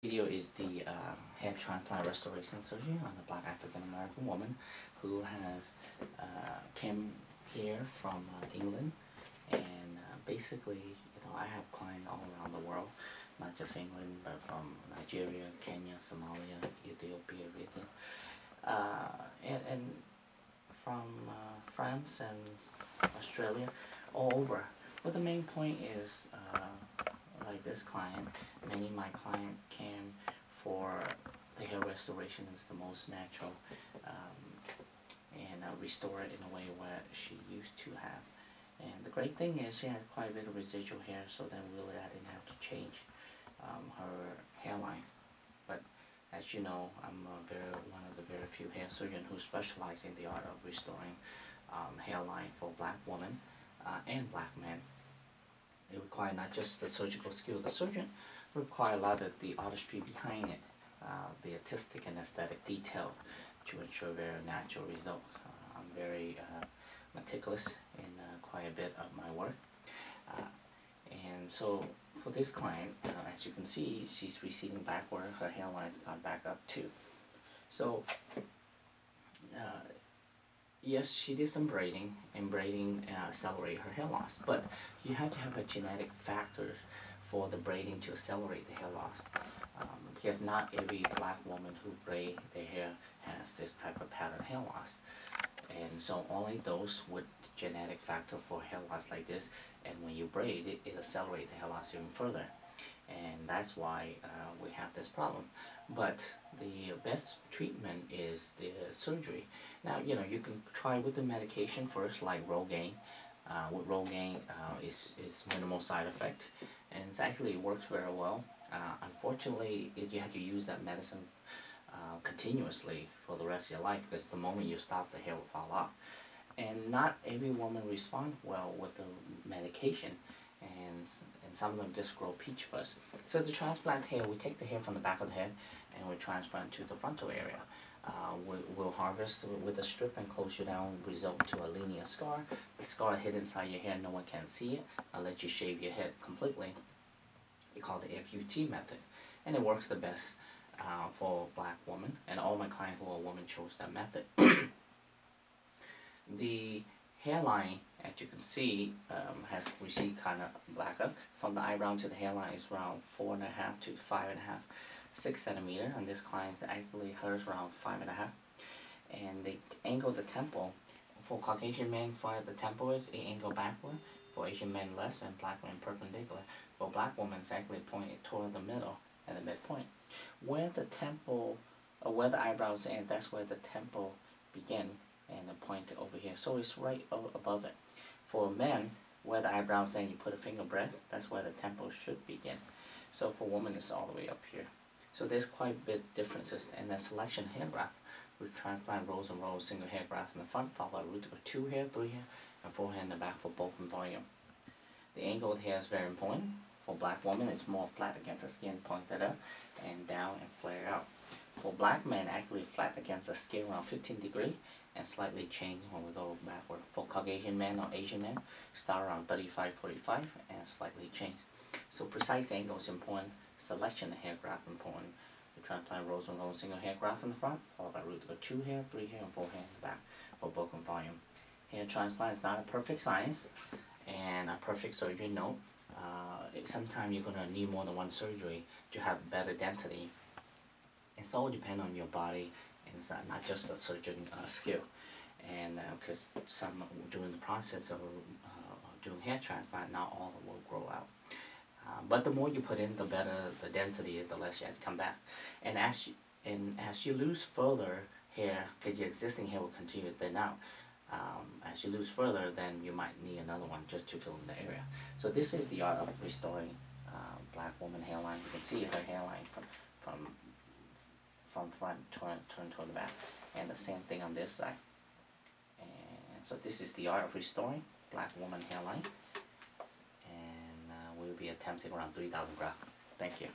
Video is the hair transplant restoration surgery on a Black African American woman who has came here from England, and basically, I have clients all around the world, not just England, but from Nigeria, Kenya, Somalia, Ethiopia, everything, and from France and Australia, all over. But the main point is, like this client, many of my clients came for the hair restoration is the most natural, and restore it in a way where she used to have. And the great thing is she had quite a bit of residual hair, so then really I didn't have to change her hairline. But as you know, I'm one of the very few hair surgeons who specialize in the art of restoring hairline for black women and black men. It requires not just the surgical skill of the surgeon, it requires a lot of the artistry behind it, the artistic and aesthetic detail to ensure very natural results. I'm very meticulous in quite a bit of my work. And so for this client, as you can see, she's receding backward, her hairline's gone back up too. So yes, she did some braiding, and braiding accelerate her hair loss, but you have to have a genetic factor for the braiding to accelerate the hair loss, because not every black woman who braid their hair has this type of pattern hair loss. And so only those with genetic factor for hair loss like this, and when you braid it, it accelerates the hair loss even further. And that's why we have this problem. But the best treatment is the surgery. Now, you can try with the medication first, like Rogaine. With Rogaine, is minimal side effect, and it actually works very well. Unfortunately, you have to use that medicine continuously for the rest of your life, because the moment you stop, the hair will fall off. And not every woman responds well with the medication, and some of them just grow peach fuzz. So to transplant hair, we take the hair from the back of the head and we transplant to the frontal area. We'll harvest with a strip and close you down, result to a linear scar. The scar hidden inside your hair, no one can see it. I'll let you shave your head completely. We call it the FUT method, and it works the best for black women, and all my clients who are women chose that method. The hairline, as you can see, has receded kind of black up. From the eyebrow to the hairline is around 4.5 to 5.5, 6 centimeter, and this client's actually hers around 5.5. And they angle the temple. For Caucasian men, for the temple is it angle backward. For Asian men less, and black men perpendicular. For black women, it's actually pointed toward the middle and the midpoint. Where the temple, or where the eyebrows end, that's where the temple begin, and the point over here. So it's right above it. For men, where the eyebrows end, you put a finger breadth, that's where the temple should begin. So for women, it's all the way up here. So there's quite a bit differences in the selection hair graft. We transplant rows and rows, single hair graft in the front, followed by root of 2 hair, 3 hair, and 4 hair in the back for bulk and volume. The angle of the hair is very important. For black women, it's more flat against the skin, pointed up and down and flare out. For black men, actually flat against the skin around 15 degrees and slightly change when we go backward. For Caucasian men or Asian men, start around 35, 45 and slightly change. So precise angle is important. Selection of hair graft important. We transplant rows and rows, single hair graft in the front, followed by root of 2 hair, 3 hair, and 4 hair in the back for bulk and volume. Hair transplant is not a perfect science and a perfect surgery, no. Sometimes you're going to need more than one surgery to have better density. It's all depends on your body, and it's not just a surgeon skill. And because some during the process of doing hair transplant, not all will grow out. But the more you put in, the better the density is, the less you have to come back. And as you lose further hair, because your existing hair will continue to thin out, as you lose further, then you might need another one just to fill in the area. So this is the art of restoring black woman hairline. You can see her hairline from front turn toward the back, and the same thing on this side. And so this is the art of restoring black woman hairline, and we'll be attempting around 3,000 grafts. Thank you.